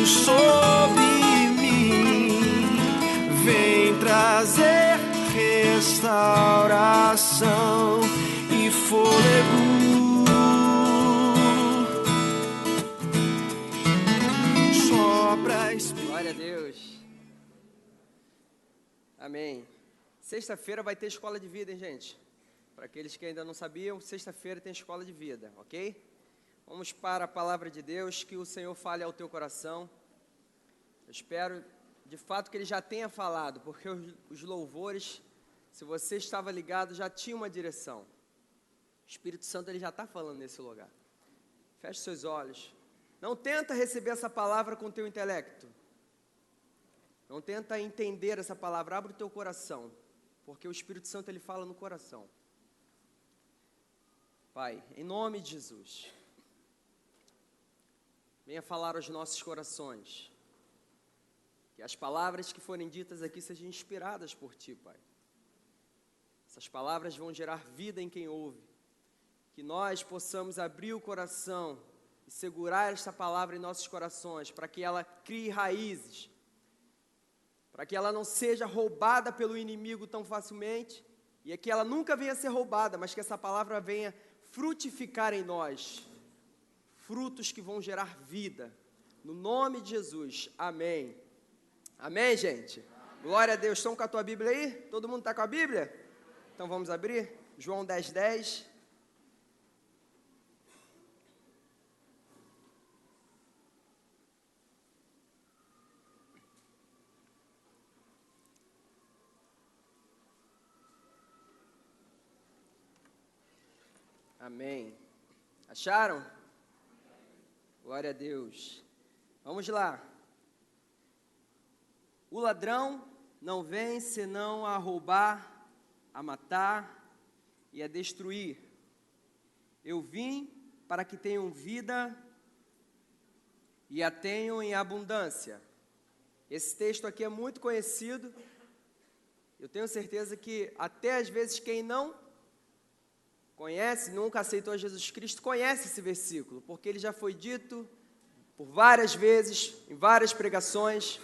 sobre mim, vem trazer restauração e fôlego. Glória a Deus. Amém. Sexta-feira vai ter escola de vida, hein, gente? Para aqueles que ainda não sabiam, sexta-feira tem escola de vida, ok? Vamos para a palavra de Deus, que o Senhor fale ao teu coração. Eu espero, de fato, que Ele já tenha falado, porque os louvores, se você estava ligado, já tinha uma direção. O Espírito Santo, Ele já está falando nesse lugar. Feche seus olhos. Não tenta receber essa palavra com o teu intelecto. Não tenta entender essa palavra. Abre o teu coração, porque o Espírito Santo, Ele fala no coração. Pai, em nome de Jesus, venha falar aos nossos corações. Que as palavras que forem ditas aqui sejam inspiradas por Ti, Pai. Essas palavras vão gerar vida em quem ouve. Que nós possamos abrir o coração e segurar esta palavra em nossos corações, para que ela crie raízes, para que ela não seja roubada pelo inimigo tão facilmente, e que ela nunca venha a ser roubada, mas que essa palavra venha frutificar em nós, frutos que vão gerar vida, no nome de Jesus, amém. Amém, gente? Glória a Deus. Estão com a tua Bíblia aí? Todo mundo está com a Bíblia? Então vamos abrir? João 10:10. Amém. Acharam? Glória a Deus. Vamos lá. O ladrão não vem senão a roubar, a matar e a destruir. Eu vim para que tenham vida e a tenham em abundância. Esse texto aqui é muito conhecido. Eu tenho certeza que até às vezes quem não conhece, nunca aceitou Jesus Cristo, conhece esse versículo, porque ele já foi dito por várias vezes, em várias pregações.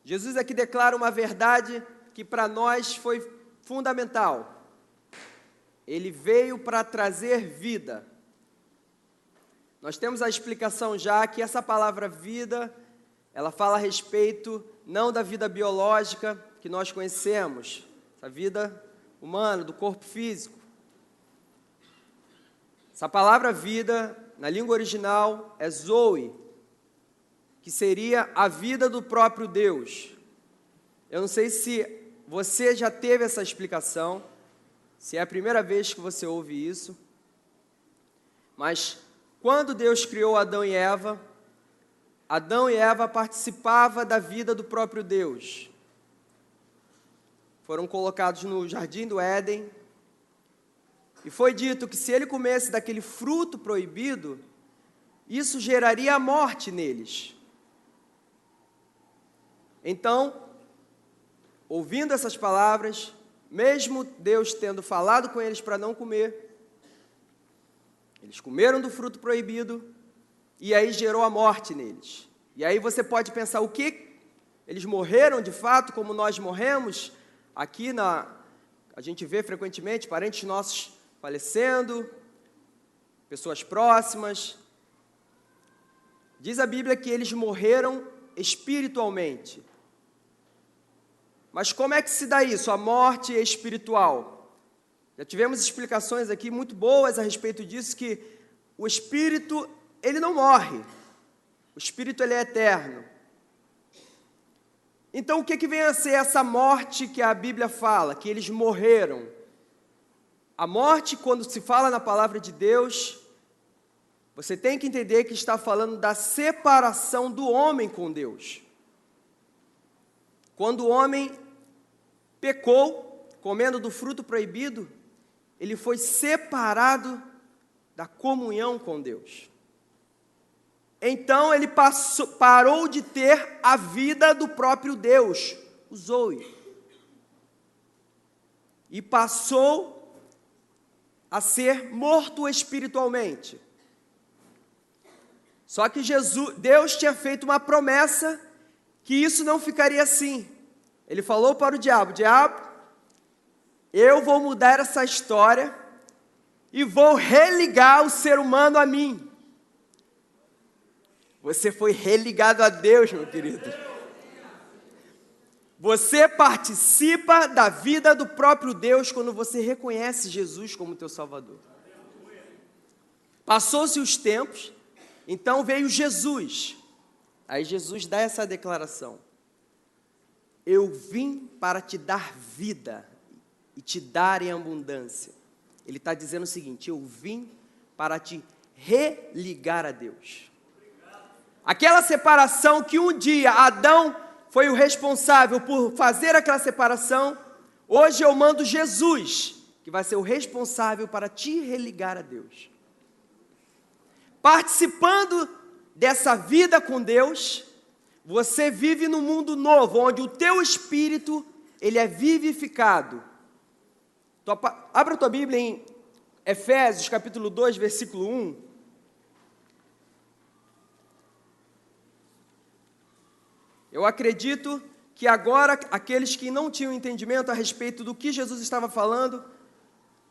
Jesus aqui declara uma verdade que para nós foi fundamental. Ele veio para trazer vida. Nós temos a explicação já que essa palavra vida, ela fala a respeito não da vida biológica que nós conhecemos, essa vida humana, do corpo físico. Essa palavra vida, na língua original, é zoe, que seria a vida do próprio Deus. Eu não sei se você já teve essa explicação, se é a primeira vez que você ouve isso, mas quando Deus criou Adão e Eva participavam da vida do próprio Deus. Foram colocados no jardim do Éden, e foi dito que se ele comesse daquele fruto proibido, isso geraria a morte neles. Então, ouvindo essas palavras, mesmo Deus tendo falado com eles para não comer, eles comeram do fruto proibido, e aí gerou a morte neles. E aí você pode pensar, o que? Eles morreram de fato, como nós morremos? Aqui a gente vê frequentemente parentes nossos falecendo, pessoas próximas. Diz a Bíblia que eles morreram espiritualmente. Mas como é que se dá isso, a morte espiritual? Já tivemos explicações aqui muito boas a respeito disso, que o espírito, ele não morre. O espírito, ele é eterno. Então, o que vem a ser essa morte que a Bíblia fala, que eles morreram? A morte, quando se fala na palavra de Deus, você tem que entender que está falando da separação do homem com Deus. Quando o homem pecou, comendo do fruto proibido, ele foi separado da comunhão com Deus. Então ele parou de ter a vida do próprio Deus, o zoe, e passou a ser morto espiritualmente. Só que Deus tinha feito uma promessa que isso não ficaria assim. Ele falou para o diabo: diabo, eu vou mudar essa história e vou religar o ser humano a mim. Você foi religado a Deus, meu querido. Você participa da vida do próprio Deus quando você reconhece Jesus como teu Salvador. Passou-se os tempos, então veio Jesus. Aí Jesus dá essa declaração: eu vim para te dar vida e te dar em abundância. Ele está dizendo o seguinte: eu vim para te religar a Deus. Aquela separação que um dia Adão foi o responsável por fazer aquela separação, hoje eu mando Jesus, que vai ser o responsável para te religar a Deus. Participando dessa vida com Deus, você vive num mundo novo, onde o teu espírito, ele é vivificado. Abra a tua Bíblia em Efésios, capítulo 2, versículo 1. Eu acredito que agora, aqueles que não tinham entendimento a respeito do que Jesus estava falando,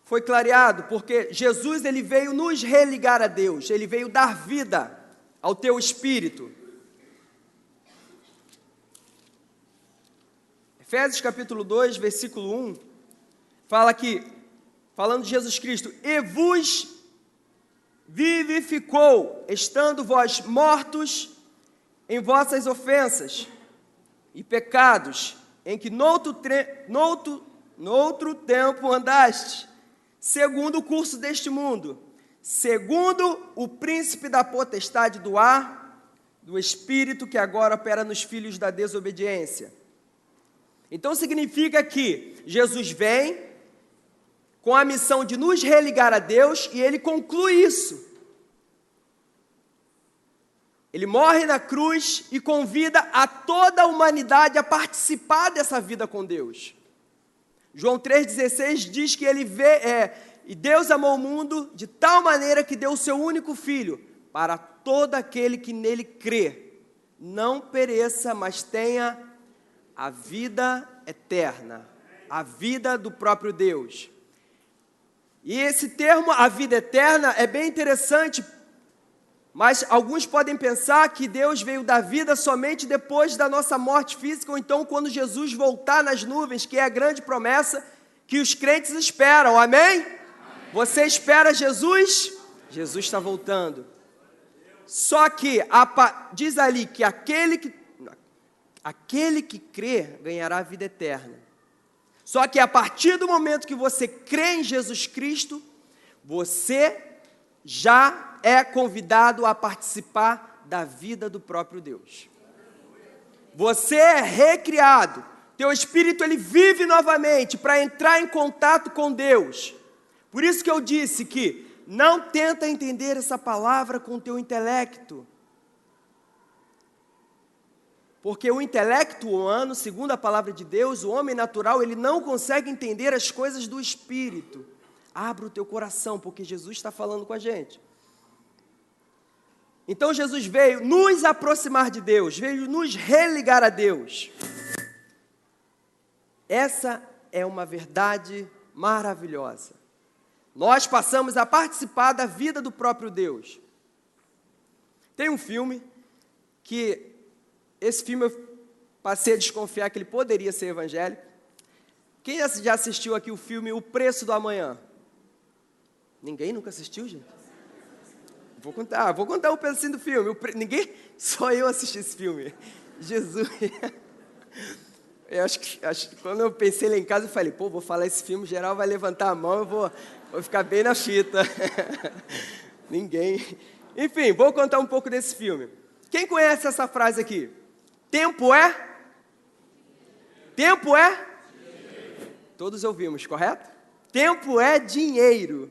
foi clareado, porque Jesus, ele veio nos religar a Deus, ele veio dar vida ao teu espírito. Efésios capítulo 2, versículo 1, fala que, falando de Jesus Cristo: e vos vivificou, estando vós mortos em vossas ofensas e pecados, em que noutro tempo andaste, segundo o curso deste mundo, segundo o príncipe da potestade do ar, do espírito que agora opera nos filhos da desobediência. Então significa que Jesus vem com a missão de nos religar a Deus, e ele conclui isso. Ele morre na cruz e convida a toda a humanidade a participar dessa vida com Deus. João 3,16 diz que e Deus amou o mundo de tal maneira que deu o seu único Filho, para todo aquele que nele crê, não pereça, mas tenha a vida eterna, a vida do próprio Deus. E esse termo, a vida eterna, é bem interessante, mas alguns podem pensar que Deus veio dar vida somente depois da nossa morte física, ou então quando Jesus voltar nas nuvens, que é a grande promessa que os crentes esperam, amém? Você espera Jesus? Jesus está voltando. Só que diz ali que aquele que crê ganhará a vida eterna. Só que a partir do momento que você crê em Jesus Cristo, você já é convidado a participar da vida do próprio Deus. Você é recriado. Teu espírito, ele vive novamente para entrar em contato com Deus. Por isso que eu disse que não tenta entender essa palavra com o teu intelecto. Porque o intelecto humano, segundo a palavra de Deus, o homem natural, ele não consegue entender as coisas do espírito. Abra o teu coração, porque Jesus está falando com a gente. Então Jesus veio nos aproximar de Deus, veio nos religar a Deus. Essa é uma verdade maravilhosa. Nós passamos a participar da vida do próprio Deus. Tem um filme que, esse filme eu passei a desconfiar que ele poderia ser evangélico. Quem já assistiu aqui o filme O Preço do Amanhã? Ninguém nunca assistiu, gente? Vou contar um pedacinho do filme. Só eu assisti esse filme. Jesus. Eu acho que quando eu pensei lá em casa, eu falei, vou falar esse filme, geral vai levantar a mão, eu vou ficar bem na fita. Ninguém. Enfim, vou contar um pouco desse filme. Quem conhece essa frase aqui? Tempo é? Tempo é? Todos ouvimos, correto? Tempo é dinheiro.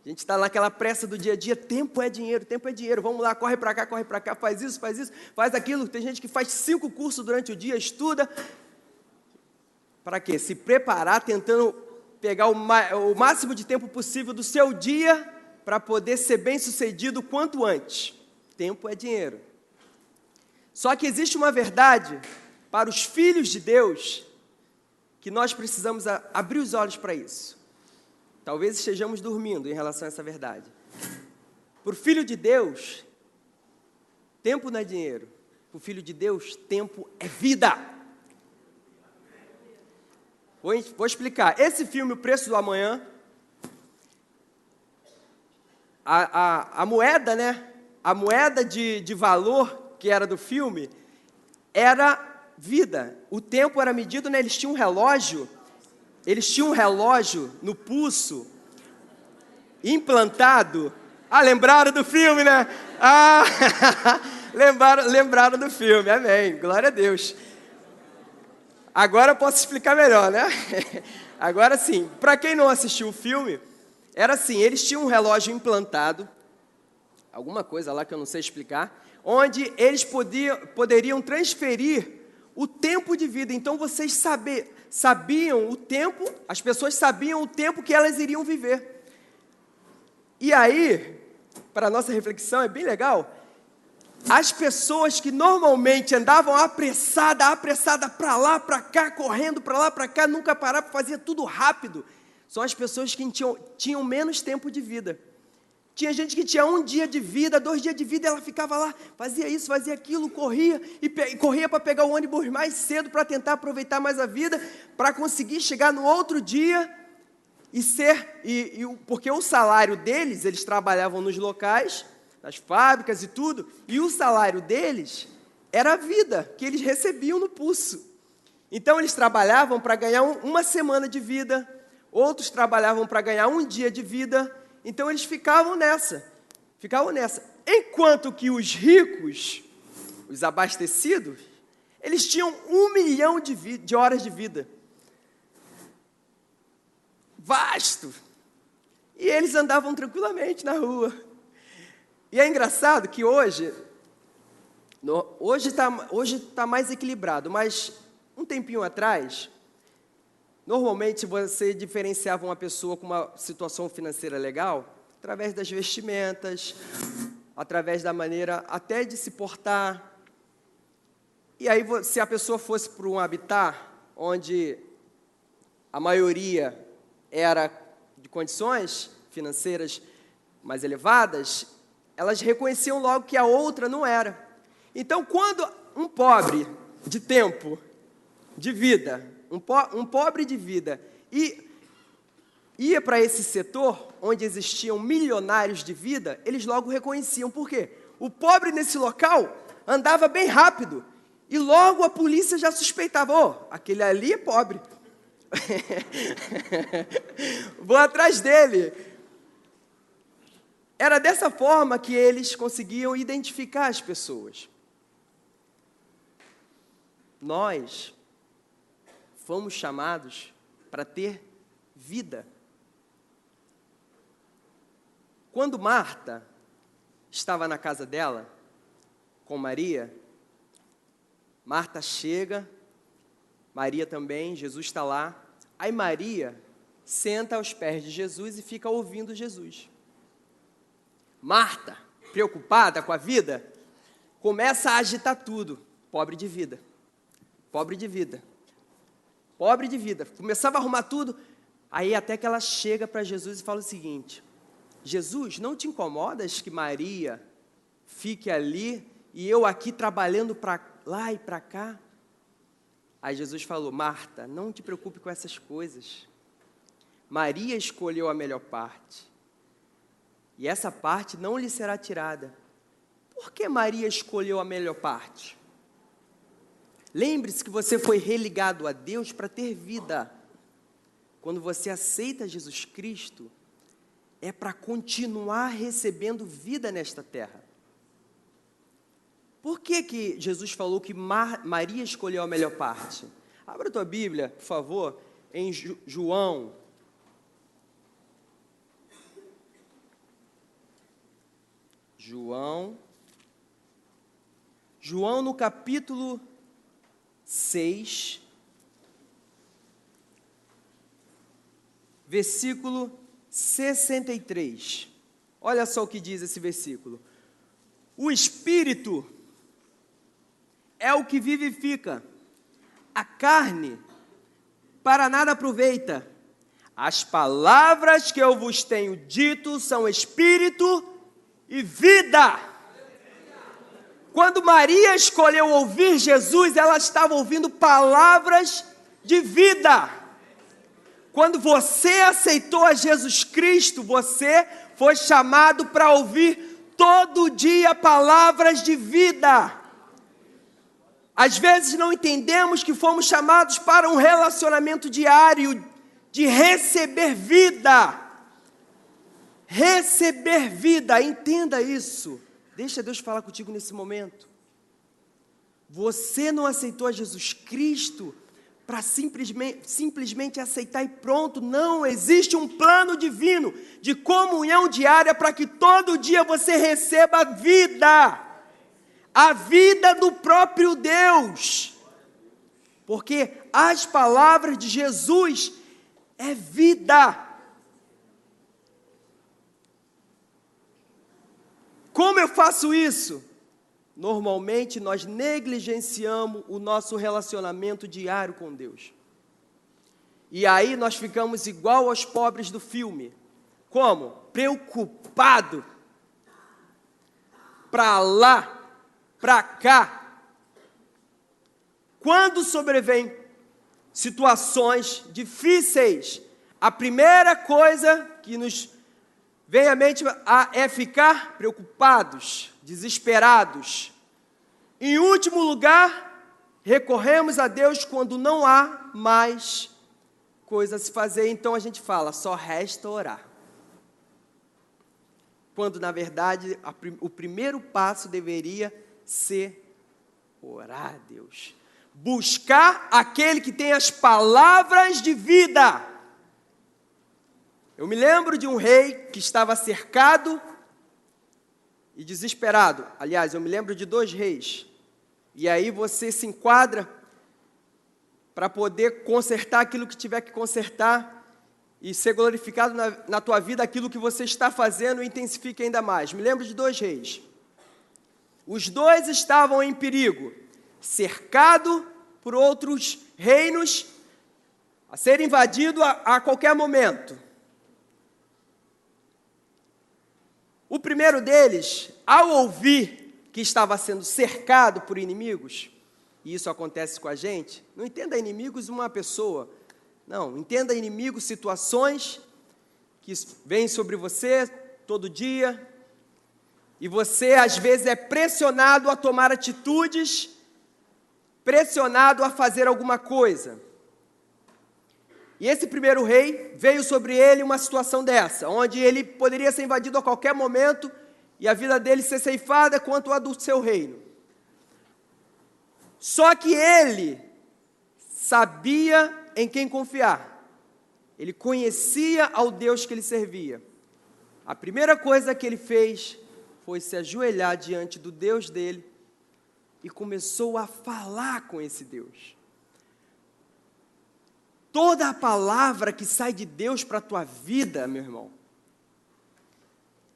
A gente está naquela pressa do dia a dia, tempo é dinheiro, vamos lá, corre para cá, faz isso, faz aquilo. Tem gente que faz 5 cursos durante o dia, estuda. Para quê? Se preparar, tentando pegar o máximo de tempo possível do seu dia, para poder ser bem sucedido o quanto antes. Tempo é dinheiro. Só que existe uma verdade para os filhos de Deus que nós precisamos abrir os olhos para isso. Talvez estejamos dormindo em relação a essa verdade. Para o filho de Deus, tempo não é dinheiro. Para o filho de Deus, tempo é vida. Vou explicar. Esse filme, O Preço do Amanhã, a moeda, né? A moeda de valor que era do filme era vida. O tempo era medido, né? Eles tinham um relógio no pulso, implantado. Lembraram do filme, né? Lembraram do filme, amém, glória a Deus. Agora eu posso explicar melhor, né? Agora sim, para quem não assistiu o filme, era assim, eles tinham um relógio implantado, alguma coisa lá que eu não sei explicar, onde eles poderiam transferir o tempo de vida. Então vocês sabiam o tempo, as pessoas sabiam o tempo que elas iriam viver. E aí, para a nossa reflexão, é bem legal, as pessoas que normalmente andavam apressada para lá, para cá, correndo para lá, para cá, nunca paravam, fazia tudo rápido, são as pessoas que tinham menos tempo de vida. Tinha gente que tinha 1 dia de vida, 2 dias de vida, ela ficava lá, fazia isso, fazia aquilo, corria para pegar o ônibus mais cedo, para tentar aproveitar mais a vida, para conseguir chegar no outro dia porque o salário deles, eles trabalhavam nos locais, nas fábricas e tudo, e o salário deles era a vida que eles recebiam no pulso. Então eles trabalhavam para ganhar uma semana de vida, outros trabalhavam para ganhar 1 dia de vida. Então eles ficavam nessa. Enquanto que os ricos, os abastecidos, eles tinham 1 milhão de horas de vida. Vasto. E eles andavam tranquilamente na rua. E é engraçado que hoje está mais equilibrado, mas um tempinho atrás, normalmente você diferenciava uma pessoa com uma situação financeira legal através das vestimentas, através da maneira até de se portar. E aí, se a pessoa fosse para um habitat onde a maioria era de condições financeiras mais elevadas, elas reconheciam logo que a outra não era. Então, quando um pobre de tempo, de vida, um pobre de vida, ia para esse setor, onde existiam milionários de vida, eles logo reconheciam. Por quê? O pobre nesse local andava bem rápido, e logo a polícia já suspeitava, aquele ali é pobre. Vou atrás dele. Era dessa forma que eles conseguiam identificar as pessoas. Nós fomos chamados para ter vida. Quando Marta estava na casa dela, com Maria, Marta chega, Maria também, Jesus está lá. Aí Maria senta aos pés de Jesus e fica ouvindo Jesus. Marta, preocupada com a vida, começa a agitar tudo. Pobre de vida. Pobre de vida. Pobre de vida. Começava a arrumar tudo. Aí até que ela chega para Jesus e fala o seguinte: Jesus, não te incomodas que Maria fique ali e eu aqui trabalhando para lá e para cá? Aí Jesus falou: Marta, não te preocupe com essas coisas. Maria escolheu a melhor parte. E essa parte não lhe será tirada. Por que Maria escolheu a melhor parte? Lembre-se que você foi religado a Deus para ter vida. Quando você aceita Jesus Cristo, é para continuar recebendo vida nesta terra. Por que Jesus falou que Maria escolheu a melhor parte? Abra a tua Bíblia, por favor, em João. João no capítulo 6, versículo 63. Olha só o que diz esse versículo. O Espírito é o que vivifica. A carne para nada aproveita. As palavras que eu vos tenho dito são espírito e vida. Quando Maria escolheu ouvir Jesus, ela estava ouvindo palavras de vida. Quando você aceitou a Jesus Cristo, você foi chamado para ouvir todo dia palavras de vida. Às vezes não entendemos que fomos chamados para um relacionamento diário de receber vida. Receber vida, entenda isso. Deixa Deus falar contigo nesse momento. Você não aceitou a Jesus Cristo para simplesmente aceitar e pronto. Não, existe um plano divino de comunhão diária para que todo dia você receba vida. A vida do próprio Deus. Porque as palavras de Jesus é vida. Como eu faço isso? Normalmente nós negligenciamos o nosso relacionamento diário com Deus. E aí nós ficamos igual aos pobres do filme. Como? Preocupado. Para lá, para cá. Quando sobrevêm situações difíceis, a primeira coisa que nos vem à mente é ficar preocupados, desesperados. Em último lugar, recorremos a Deus quando não há mais coisa a se fazer, então a gente fala, só resta orar. Quando, na verdade, o primeiro passo deveria ser orar a Deus. Buscar aquele que tem as palavras de vida. Eu me lembro de um rei que estava cercado e desesperado. Aliás, eu me lembro de 2 reis. E aí você se enquadra para poder consertar aquilo que tiver que consertar e ser glorificado na tua vida aquilo que você está fazendo e intensifique ainda mais. Me lembro de 2 reis. Os 2 estavam em perigo, cercado por outros reinos, a ser invadido a qualquer momento. O primeiro deles, ao ouvir que estava sendo cercado por inimigos, e isso acontece com a gente, não entenda inimigos uma pessoa, não, entenda inimigos, situações que vêm sobre você todo dia, e você às vezes é pressionado a tomar atitudes, pressionado a fazer alguma coisa. E esse primeiro rei, veio sobre ele uma situação dessa, onde ele poderia ser invadido a qualquer momento e a vida dele ser ceifada quanto a do seu reino. Só que ele sabia em quem confiar. Ele conhecia ao Deus que ele servia. A primeira coisa que ele fez foi se ajoelhar diante do Deus dele e começou a falar com esse Deus. Toda a palavra que sai de Deus para a tua vida, meu irmão,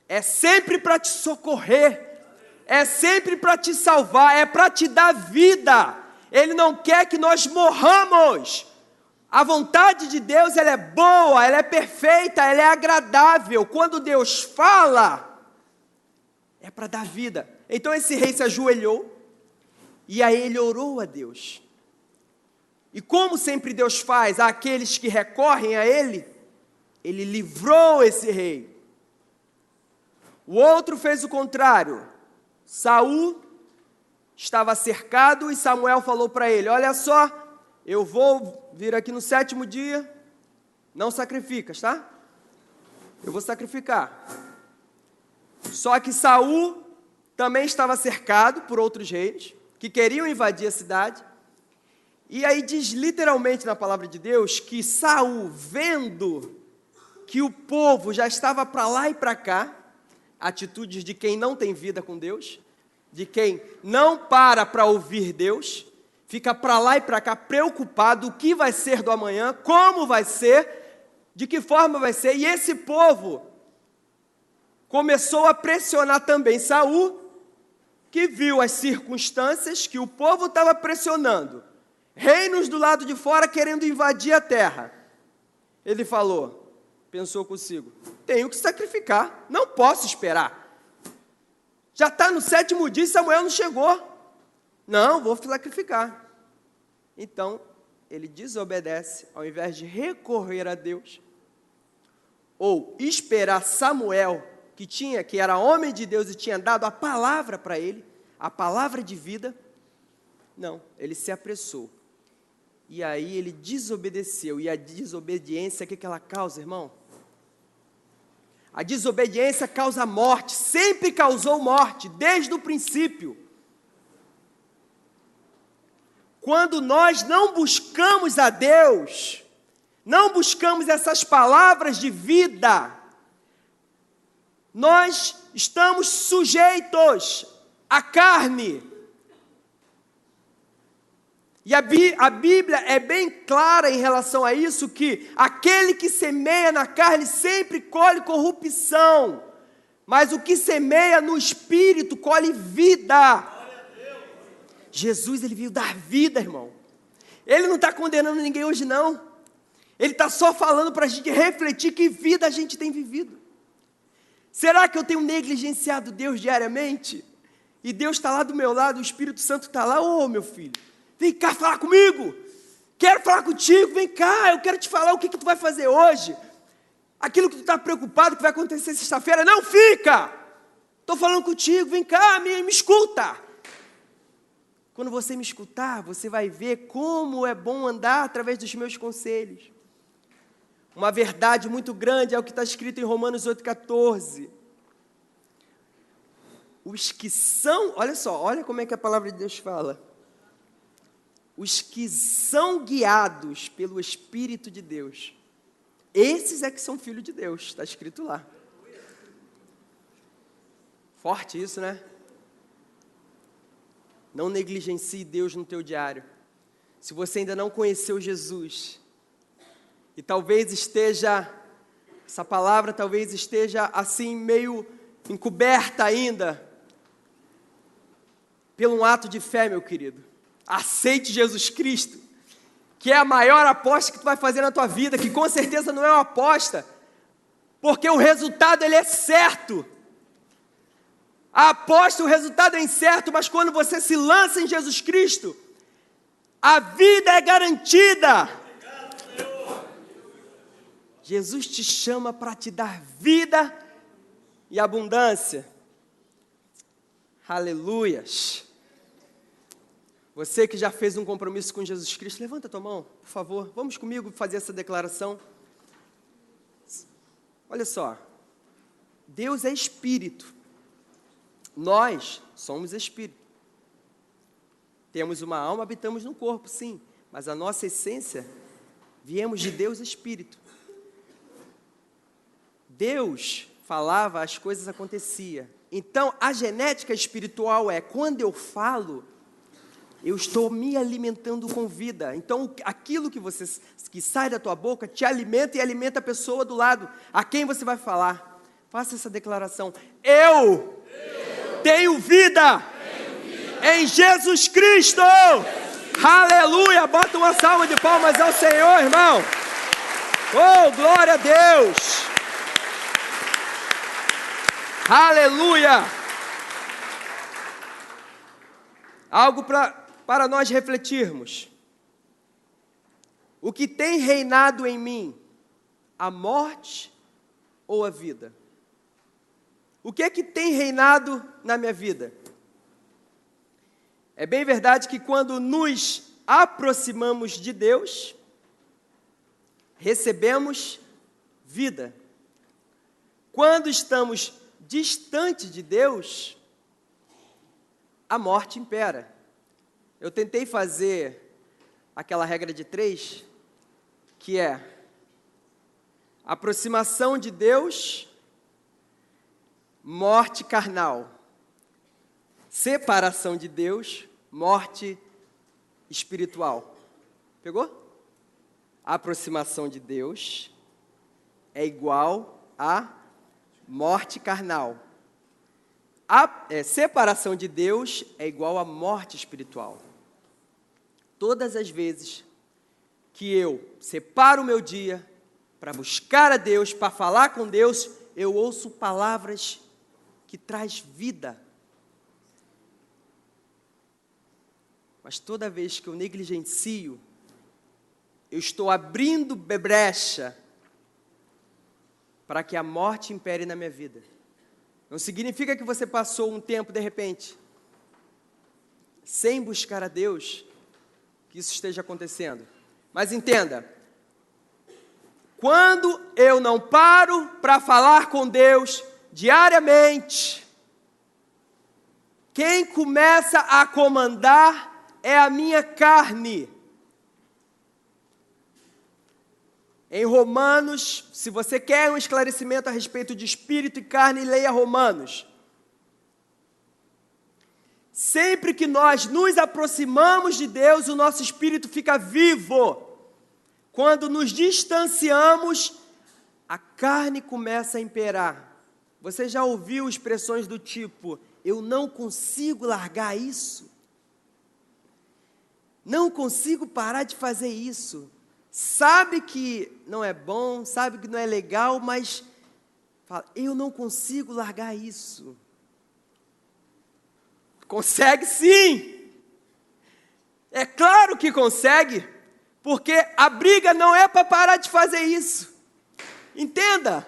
é sempre para te socorrer, é sempre para te salvar, é para te dar vida. Ele não quer que nós morramos. A vontade de Deus, ela é boa, ela é perfeita, ela é agradável. Quando Deus fala, é para dar vida. Então esse rei se ajoelhou e aí ele orou a Deus. E como sempre Deus faz àqueles que recorrem a Ele, Ele livrou esse rei. O outro fez o contrário. Saul estava cercado e Samuel falou para ele, olha só, eu vou vir aqui no 7º dia, não sacrificas, tá? Eu vou sacrificar. Só que Saul também estava cercado por outros reis, que queriam invadir a cidade. E aí diz literalmente na palavra de Deus que Saul, vendo que o povo já estava para lá e para cá, atitudes de quem não tem vida com Deus, de quem não para ouvir Deus, fica para lá e para cá preocupado o que vai ser do amanhã, como vai ser, de que forma vai ser, e esse povo começou a pressionar também Saul que viu as circunstâncias que o povo estava pressionando, reinos do lado de fora querendo invadir a terra, ele falou, pensou consigo, tenho que sacrificar, não posso esperar. Já está no 7º dia e Samuel não chegou. Não, vou sacrificar. Então, ele desobedece, ao invés de recorrer a Deus, ou esperar Samuel, que era homem de Deus e tinha dado a palavra para ele, a palavra de vida. Não, ele se apressou. E aí ele desobedeceu. E a desobediência, o que ela causa, irmão? A desobediência causa morte, sempre causou morte, desde o princípio. Quando nós não buscamos a Deus, não buscamos essas palavras de vida, nós estamos sujeitos à carne. E a Bíblia é bem clara em relação a isso, que aquele que semeia na carne sempre colhe corrupção, mas o que semeia no Espírito colhe vida. Jesus, ele veio dar vida, irmão. Ele não está condenando ninguém hoje, não. Ele está só falando para a gente refletir que vida a gente tem vivido. Será que eu tenho negligenciado Deus diariamente? E Deus está lá do meu lado, o Espírito Santo está lá, meu filho, vem cá falar comigo, quero falar contigo, vem cá, eu quero te falar o que tu vai fazer hoje, aquilo que tu está preocupado que vai acontecer sexta-feira, não fica, estou falando contigo, vem cá, me escuta. Quando você me escutar, você vai ver como é bom andar através dos meus conselhos. Uma verdade muito grande é o que está escrito em Romanos 8,14. Os que são, olha só, olha como é que a palavra de Deus fala. Os que são guiados pelo Espírito de Deus, esses é que são filhos de Deus, está escrito lá. Forte isso, né? Não negligencie Deus no teu diário. Se você ainda não conheceu Jesus, e talvez essa palavra talvez esteja assim meio encoberta ainda, pelo um ato de fé, meu querido. Aceite Jesus Cristo, que é a maior aposta que tu vai fazer na tua vida, que com certeza não é uma aposta, porque o resultado ele é certo. A aposta, o resultado é incerto, mas quando você se lança em Jesus Cristo, a vida é garantida. Jesus te chama para te dar vida e abundância. Aleluias. Você que já fez um compromisso com Jesus Cristo, levanta a tua mão, por favor. Vamos comigo fazer essa declaração. Olha só. Deus é Espírito. Nós somos Espírito. Temos uma alma, habitamos no corpo, sim. Mas a nossa essência, viemos de Deus Espírito. Deus falava, as coisas aconteciam. Então, a genética espiritual é, quando eu falo, eu estou me alimentando com vida. Então, aquilo que sai da tua boca te alimenta e alimenta a pessoa do lado, a quem você vai falar. Faça essa declaração. Eu tenho vida em Jesus Cristo. Aleluia. Bota uma salva de palmas ao Senhor, irmão. Oh, glória a Deus. Aleluia. Algo para nós refletirmos. O que tem reinado em mim, a morte ou a vida? O que é que tem reinado na minha vida? É bem verdade que quando nos aproximamos de Deus, recebemos vida. Quando estamos distante de Deus, a morte impera. Eu tentei fazer aquela regra de 3, que é aproximação de Deus, morte carnal. Separação de Deus, morte espiritual. Pegou? A aproximação de Deus é igual a morte carnal. separação de Deus é igual a morte espiritual. Todas as vezes que eu separo o meu dia para buscar a Deus, para falar com Deus, eu ouço palavras que traz vida. Mas toda vez que eu negligencio, eu estou abrindo brecha para que a morte impere na minha vida. Não significa que você passou um tempo, de repente, sem buscar a Deus, que isso esteja acontecendo. Mas entenda, quando eu não paro para falar com Deus diariamente, quem começa a comandar é a minha carne. Em Romanos, se você quer um esclarecimento a respeito de espírito e carne, leia Romanos. Sempre que nós nos aproximamos de Deus, o nosso espírito fica vivo. Quando nos distanciamos, a carne começa a imperar. Você já ouviu expressões do tipo, eu não consigo largar isso? Não consigo parar de fazer isso. Sabe que não é bom, sabe que não é legal, mas fala, eu não consigo largar isso. Consegue sim! É claro que consegue, porque a briga não é para parar de fazer isso. Entenda!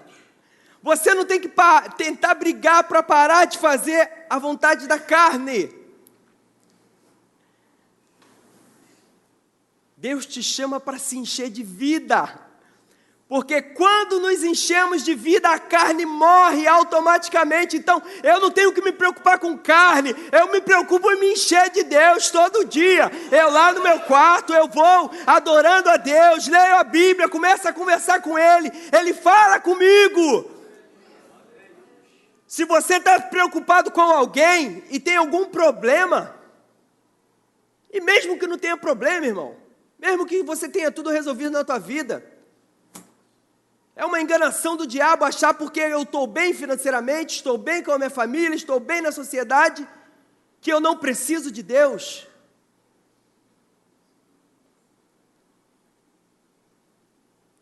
Você não tem que tentar brigar para parar de fazer a vontade da carne. Deus te chama para se encher de vida, porque quando nos enchemos de vida, a carne morre automaticamente. Então, eu não tenho que me preocupar com carne, eu me preocupo em me encher de Deus todo dia. Eu lá no meu quarto, eu vou adorando a Deus, leio a Bíblia, começo a conversar com Ele, Ele fala comigo. Se você está preocupado com alguém e tem algum problema, e mesmo que não tenha problema, irmão, mesmo que você tenha tudo resolvido na tua vida, é uma enganação do diabo achar porque eu estou bem financeiramente, estou bem com a minha família, estou bem na sociedade, que eu não preciso de Deus.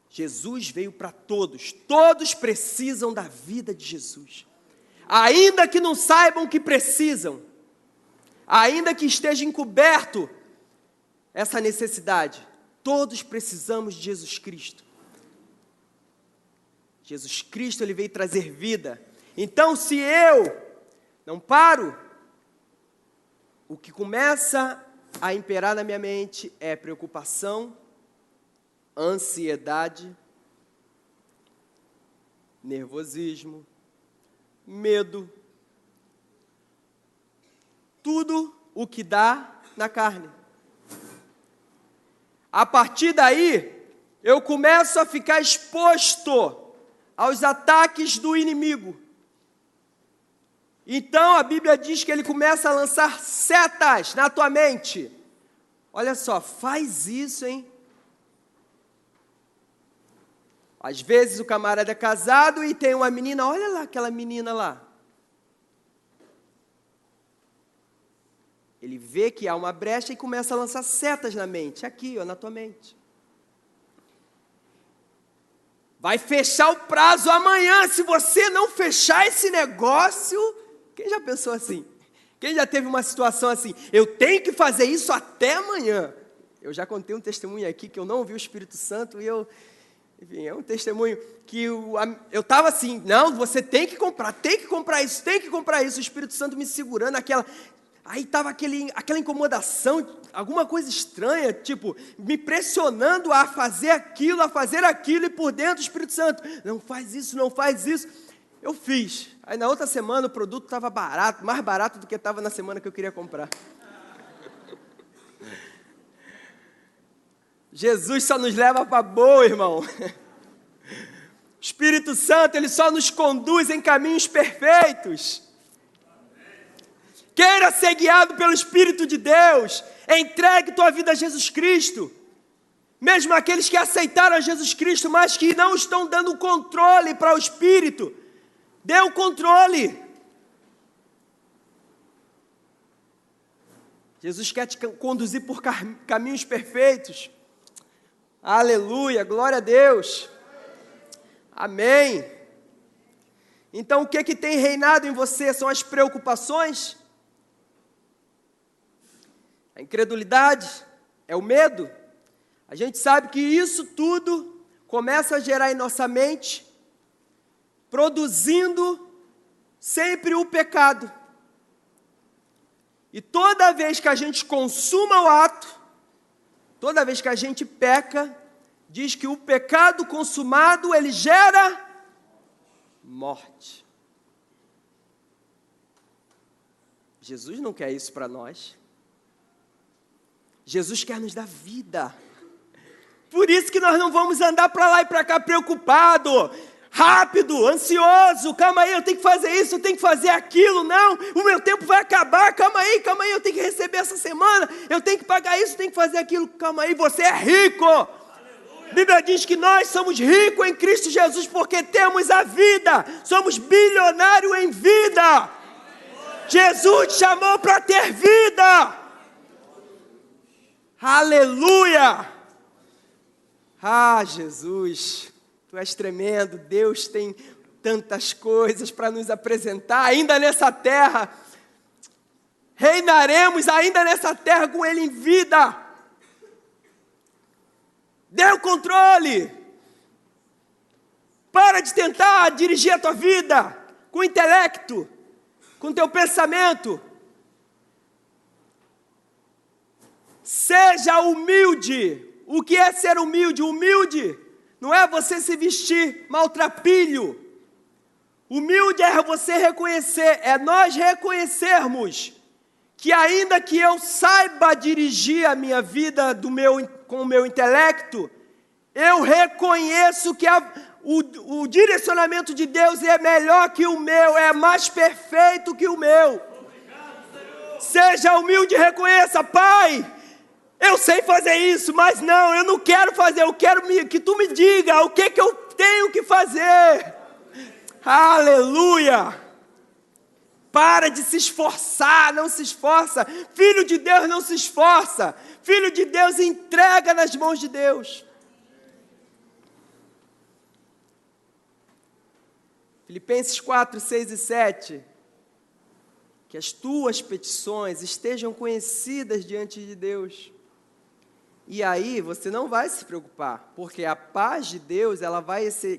Jesus veio para todos, todos precisam da vida de Jesus. Ainda que não saibam que precisam, ainda que esteja encoberto essa necessidade, todos precisamos de Jesus Cristo. Jesus Cristo, Ele veio trazer vida. Então, se eu não paro, o que começa a imperar na minha mente é preocupação, ansiedade, nervosismo, medo, tudo o que dá na carne. A partir daí, eu começo a ficar exposto aos ataques do inimigo. Então, a Bíblia diz que ele começa a lançar setas na tua mente. Olha só, faz isso, hein? Às vezes o camarada é casado e tem uma menina, olha lá aquela menina lá. Ele vê que há uma brecha e começa a lançar setas na mente, aqui, ó, na tua mente. Vai fechar o prazo amanhã, se você não fechar esse negócio... Quem já pensou assim? Quem já teve uma situação assim? Eu tenho que fazer isso até amanhã. Eu já contei um testemunho aqui que eu não ouvi o Espírito Santo e enfim, é um testemunho que eu estava assim, não, você tem que comprar isso, tem que comprar isso. O Espírito Santo me segurando, aí estava aquela incomodação, alguma coisa estranha, tipo, me pressionando a fazer aquilo, e por dentro o Espírito Santo, não faz isso, não faz isso. Eu fiz. Aí na outra semana o produto estava barato, mais barato do que estava na semana que eu queria comprar. Jesus só nos leva para boa, irmão. O Espírito Santo, ele só nos conduz em caminhos perfeitos. Queira ser guiado pelo Espírito de Deus. Entregue tua vida a Jesus Cristo. Mesmo aqueles que aceitaram a Jesus Cristo, mas que não estão dando controle para o Espírito, dê o controle. Jesus quer te conduzir por caminhos perfeitos. Aleluia, glória a Deus. Amém. Então, o que tem reinado em você? São as preocupações? A incredulidade? É o medo? A gente sabe que isso tudo começa a gerar em nossa mente, produzindo sempre o pecado. E toda vez que a gente consuma o ato, toda vez que a gente peca, diz que o pecado consumado, ele gera morte. Jesus não quer isso para nós. Jesus quer nos dar vida. Por isso que nós não vamos andar para lá e para cá preocupado, rápido, ansioso. Calma aí, eu tenho que fazer isso, eu tenho que fazer aquilo. Não, o meu tempo vai acabar. Calma aí, eu tenho que receber essa semana. Eu tenho que pagar isso, eu tenho que fazer aquilo. Calma aí, você é rico. A Bíblia diz que nós somos ricos em Cristo Jesus porque temos a vida. Somos bilionários em vida. Jesus te chamou para ter vida. Aleluia. Ah, Jesus, Tu és tremendo. Deus tem tantas coisas para nos apresentar ainda nessa terra. Reinaremos ainda nessa terra com Ele em vida. Dê o controle. Para de tentar dirigir a tua vida com o intelecto, com o teu pensamento. Seja humilde. O que é ser humilde? Humilde não é você se vestir maltrapilho. Humilde é você reconhecer, é nós reconhecermos que ainda que eu saiba dirigir a minha vida com o meu intelecto, eu reconheço que o direcionamento de Deus é melhor que o meu, é mais perfeito que o meu. Seja humilde e reconheça: Pai, eu sei fazer isso, mas não, eu não quero fazer, eu quero que Tu me diga o que eu tenho que fazer. Aleluia! Para de se esforçar, não se esforça. Filho de Deus não se esforça. Filho de Deus entrega nas mãos de Deus. Filipenses 4, 6 e 7. Que as tuas petições estejam conhecidas diante de Deus. E aí você não vai se preocupar, porque a paz de Deus,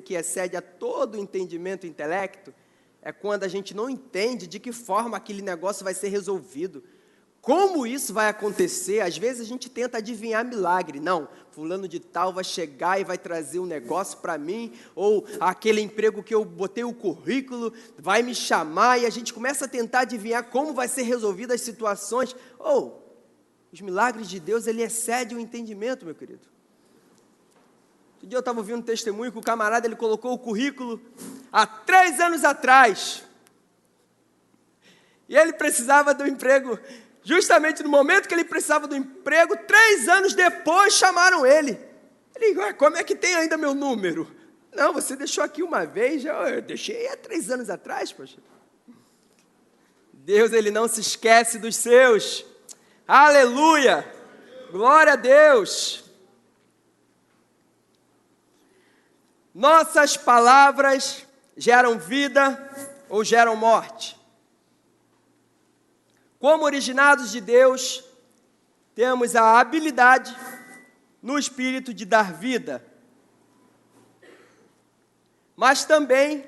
que excede a todo entendimento e intelecto, é quando a gente não entende de que forma aquele negócio vai ser resolvido. Como isso vai acontecer? Às vezes a gente tenta adivinhar milagre. Não, fulano de tal vai chegar e vai trazer um negócio para mim, ou aquele emprego que eu botei o currículo vai me chamar, e a gente começa a tentar adivinhar como vai ser resolvida as situações. Os milagres de Deus, ele excede o entendimento, meu querido. Outro dia eu estava ouvindo um testemunho que o camarada, ele colocou o currículo há 3 anos atrás. E ele precisava do emprego, justamente no momento que ele precisava do emprego, 3 anos depois chamaram ele. Ele, como é que tem ainda meu número? Não, você deixou aqui uma vez, eu deixei há 3 anos atrás, poxa. Deus, ele não se esquece dos seus. Aleluia! Glória a Deus! Nossas palavras geram vida ou geram morte? Como originados de Deus, temos a habilidade no Espírito de dar vida, mas também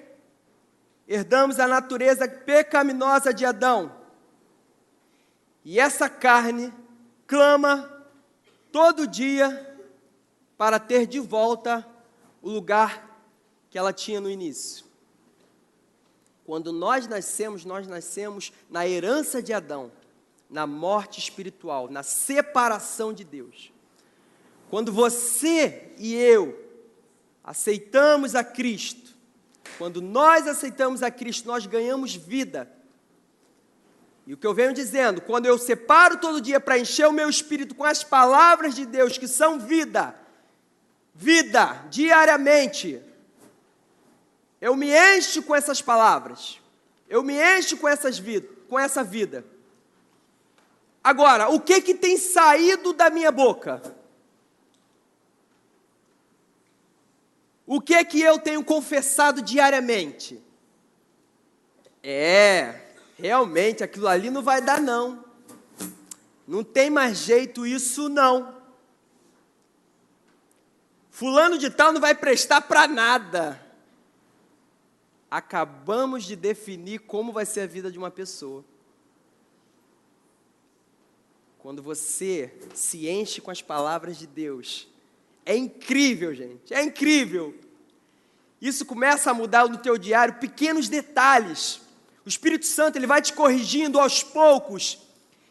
herdamos a natureza pecaminosa de Adão. E essa carne clama todo dia para ter de volta o lugar que ela tinha no início. Quando nós nascemos na herança de Adão, na morte espiritual, na separação de Deus. Quando você e eu aceitamos a Cristo, quando nós aceitamos a Cristo, nós ganhamos vida. E o que eu venho dizendo, quando eu separo todo dia para encher o meu espírito com as palavras de Deus, que são vida, diariamente, eu me encho com essas palavras, eu me encho com essa vida. Agora, o que tem saído da minha boca? O que eu tenho confessado diariamente? Realmente, aquilo ali não vai dar, não. Não tem mais jeito isso, não. Fulano de tal não vai prestar para nada. Acabamos de definir como vai ser a vida de uma pessoa. Quando você se enche com as palavras de Deus, é incrível, gente, é incrível. Isso começa a mudar no teu diário, pequenos detalhes. O Espírito Santo, ele vai te corrigindo aos poucos.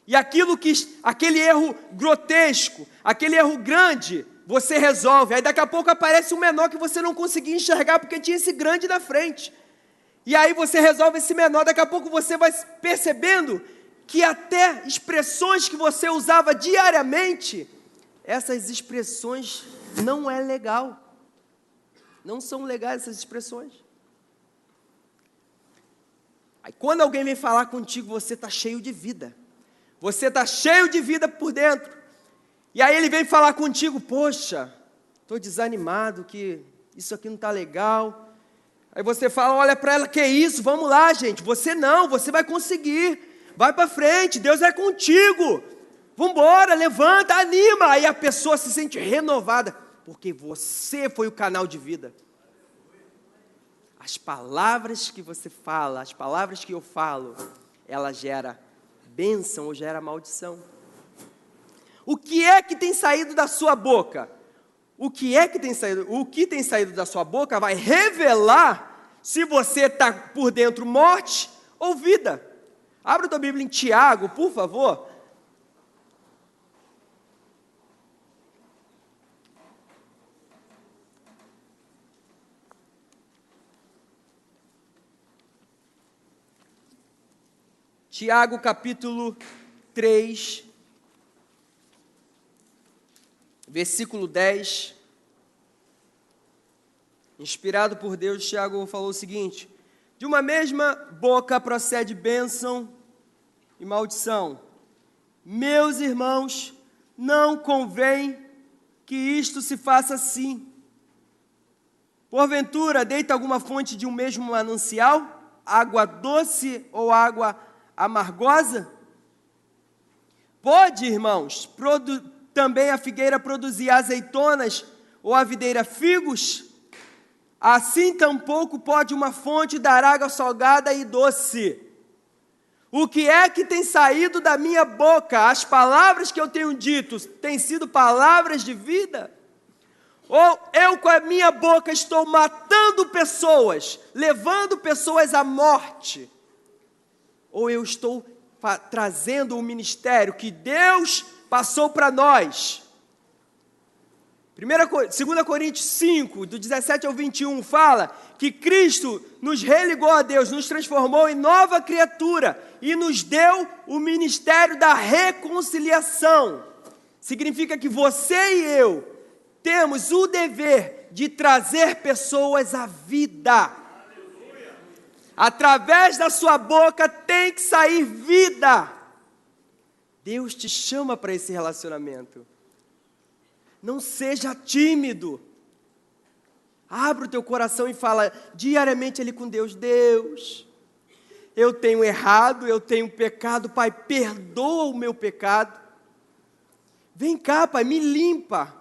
E aquele erro grotesco, aquele erro grande, você resolve. Aí daqui a pouco aparece um menor que você não conseguia enxergar porque tinha esse grande na frente. E aí você resolve esse menor, daqui a pouco você vai percebendo que até expressões que você usava diariamente, essas expressões não é legal. Não são legais essas expressões. Aí quando alguém vem falar contigo, você está cheio de vida. Você está cheio de vida por dentro. E aí ele vem falar contigo, poxa, estou desanimado, que isso aqui não está legal. Aí você fala, olha para ela, que isso, vamos lá, gente. Você vai conseguir. Vai para frente, Deus é contigo. Vamos embora, levanta, anima. Aí a pessoa se sente renovada, porque você foi o canal de vida. As palavras que você fala, as palavras que eu falo, ela gera bênção ou gera maldição. O que é que tem saído da sua boca? O que tem saído da sua boca vai revelar se você está por dentro morte ou vida. Abra a tua Bíblia em Tiago, por favor. Tiago, capítulo 3, versículo 10. Inspirado por Deus, Tiago falou o seguinte: de uma mesma boca procede bênção e maldição. Meus irmãos, não convém que isto se faça assim. Porventura, deita alguma fonte de um mesmo manancial, água doce ou água amargosa? Pode, irmãos, também a figueira produzir azeitonas ou a videira figos? Assim tampouco pode uma fonte dar água salgada e doce. O que é que tem saído da minha boca? As palavras que eu tenho dito têm sido palavras de vida? Ou eu com a minha boca estou matando pessoas, levando pessoas à morte? Ou eu estou trazendo um ministério que Deus passou para nós? 2 Coríntios 5, do 17 ao 21, fala que Cristo nos religou a Deus, nos transformou em nova criatura e nos deu o ministério da reconciliação. Significa que você e eu temos o dever de trazer pessoas à vida. Através da sua boca tem que sair vida. Deus te chama para esse relacionamento. Não seja tímido. Abra o teu coração e fala diariamente ali com Deus: Deus, eu tenho errado, eu tenho pecado, Pai, perdoa o meu pecado. Vem cá, Pai, me limpa.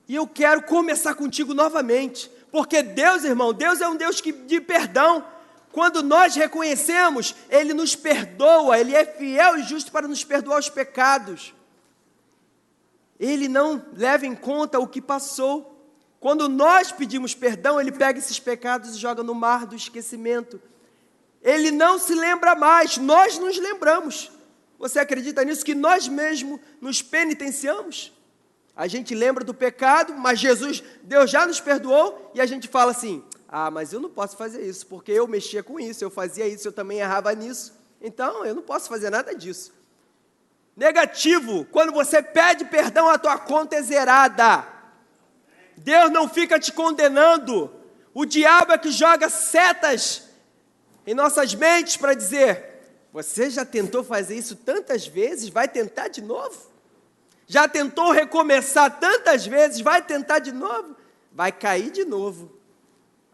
E eu quero começar contigo novamente. Porque Deus, irmão, Deus é um Deus de perdão. Quando nós reconhecemos, Ele nos perdoa, Ele é fiel e justo para nos perdoar os pecados. Ele não leva em conta o que passou. Quando nós pedimos perdão, Ele pega esses pecados e joga no mar do esquecimento. Ele não se lembra mais, nós nos lembramos. Você acredita nisso? Que nós mesmos nos penitenciamos? A gente lembra do pecado, mas Deus já nos perdoou, e a gente fala assim: ah, mas eu não posso fazer isso, porque eu mexia com isso, eu fazia isso, eu também errava nisso, então eu não posso fazer nada disso. Negativo, quando você pede perdão, a tua conta é zerada. Deus não fica te condenando. O diabo é que joga setas em nossas mentes para dizer: Você já tentou fazer isso tantas vezes? Vai tentar de novo? Já tentou recomeçar tantas vezes? Vai tentar de novo? Vai cair de novo.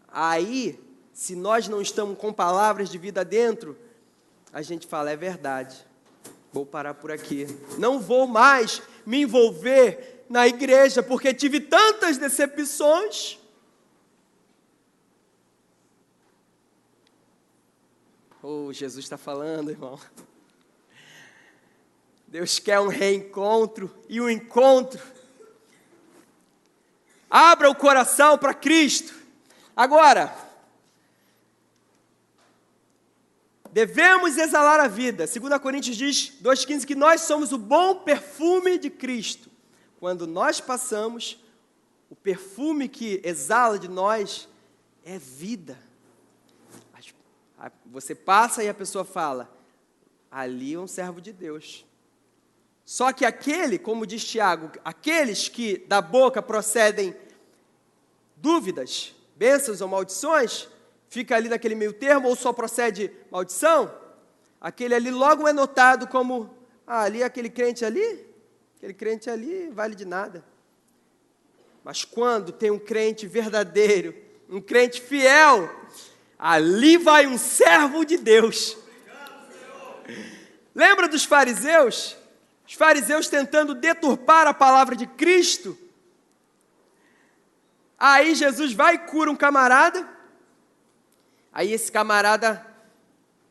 Aí, se nós não estamos com palavras de vida dentro, a gente fala, é verdade, vou parar por aqui. Não vou mais me envolver na igreja, porque tive tantas decepções. Oh, Jesus está falando, irmão. Deus quer um reencontro e um encontro. Abra o coração para Cristo. Agora, devemos exalar a vida. 2 Coríntios diz, 2,15, que nós somos o bom perfume de Cristo. Quando nós passamos, o perfume que exala de nós é vida. Você passa e a pessoa fala, ali é um servo de Deus. Só que aquele, como diz Tiago, aqueles que da boca procedem dúvidas, bênçãos ou maldições, fica ali naquele meio termo, ou só procede maldição, aquele ali logo é notado como, ali aquele crente ali vale de nada. Mas quando tem um crente verdadeiro, um crente fiel, ali vai um servo de Deus. Lembra dos fariseus? Os fariseus tentando deturpar a palavra de Cristo. Aí Jesus vai e cura um camarada. Aí esse camarada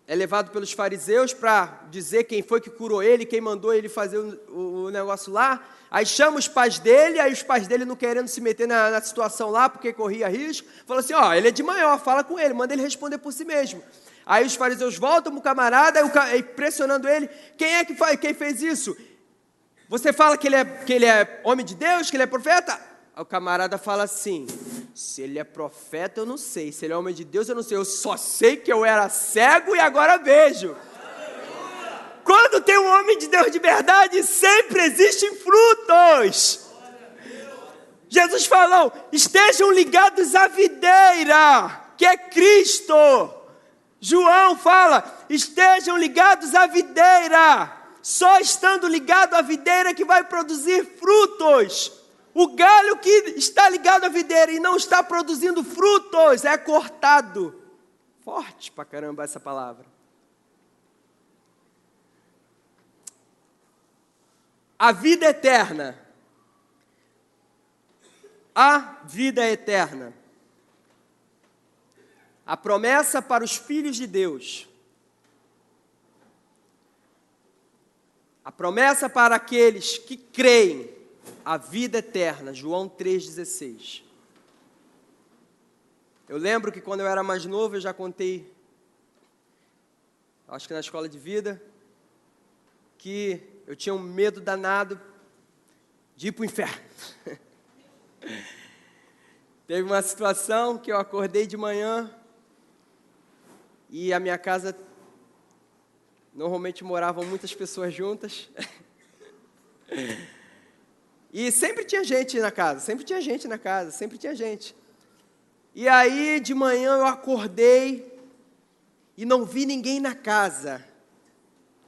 é levado pelos fariseus para dizer quem foi que curou ele, quem mandou ele fazer o negócio lá. Aí chama os pais dele, aí os pais dele não querendo se meter na situação lá, porque corria risco, falou assim, ele é de maior, fala com ele, manda ele responder por si mesmo. Aí os fariseus voltam para o camarada, aí pressionando ele, quem fez isso? Você fala que ele é homem de Deus, que ele é profeta? Aí o camarada fala assim, se ele é profeta eu não sei, se ele é homem de Deus eu não sei, eu só sei que eu era cego e agora vejo. Quando tem um homem de Deus de verdade, sempre existem frutos. Jesus falou, estejam ligados à videira, que é Cristo. João fala, estejam ligados à videira. Só estando ligado à videira que vai produzir frutos. O galho que está ligado à videira e não está produzindo frutos é cortado. Forte pra caramba essa palavra. A vida eterna. A vida eterna. A promessa para os filhos de Deus. A promessa para aqueles que creem. A vida eterna. João 3,16. Eu lembro que quando eu era mais novo, eu já contei, acho que na escola de vida, que eu tinha um medo danado de ir para o inferno. Teve uma situação que eu acordei de manhã e a minha casa, normalmente moravam muitas pessoas juntas. E sempre tinha gente na casa, sempre tinha gente. E aí de manhã eu acordei e não vi ninguém na casa.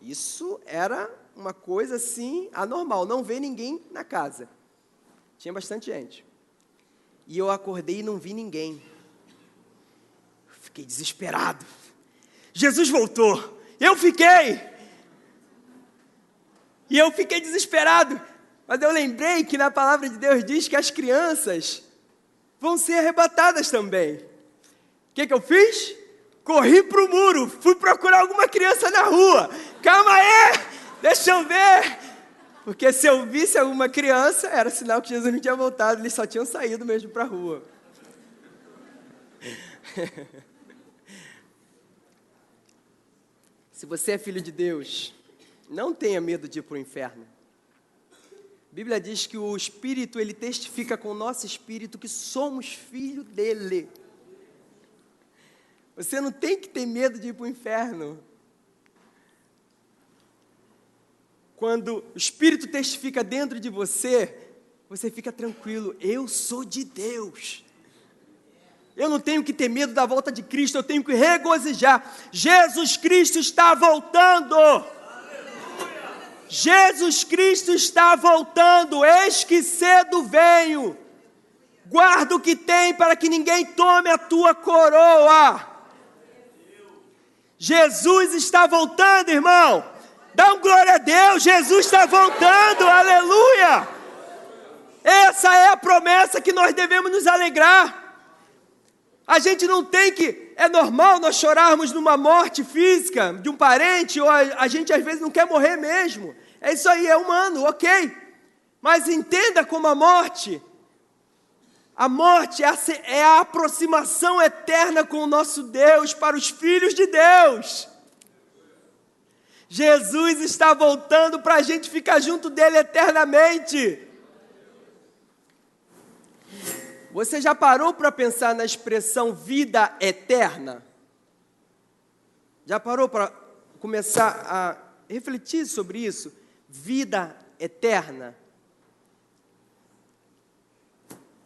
Isso era uma coisa assim, anormal, não ver ninguém na casa. Tinha bastante gente. E eu acordei e não vi ninguém. Fiquei desesperado. Jesus voltou. Eu fiquei desesperado. Mas eu lembrei que na palavra de Deus diz que as crianças vão ser arrebatadas também. O que eu fiz? Corri para o muro, fui procurar alguma criança na rua. Calma aí, deixa eu ver. Porque se eu visse alguma criança, era sinal que Jesus não tinha voltado, eles só tinham saído mesmo para a rua. Se você é filho de Deus, não tenha medo de ir para o inferno. A Bíblia diz que o Espírito, ele testifica com o nosso Espírito que somos filhos dele. Você não tem que ter medo de ir para o inferno. Quando o Espírito testifica dentro de você, você fica tranquilo. Eu sou de Deus. Eu não tenho que ter medo da volta de Cristo, eu tenho que regozijar. Jesus Cristo está voltando. Jesus Cristo está voltando. Eis que cedo venho. Guarda o que tem para que ninguém tome a tua coroa. Jesus está voltando, irmão. Dá um glória a Deus. Jesus está voltando. Aleluia. Essa é a promessa que nós devemos nos alegrar. A gente não tem que... É normal nós chorarmos numa morte física de um parente, ou a gente às vezes não quer morrer mesmo. É isso aí, é humano, ok. Mas entenda como a morte é a aproximação eterna com o nosso Deus para os filhos de Deus. Jesus está voltando para a gente ficar junto dele eternamente. Você já parou para pensar na expressão vida eterna? Já parou para começar a refletir sobre isso? Vida eterna.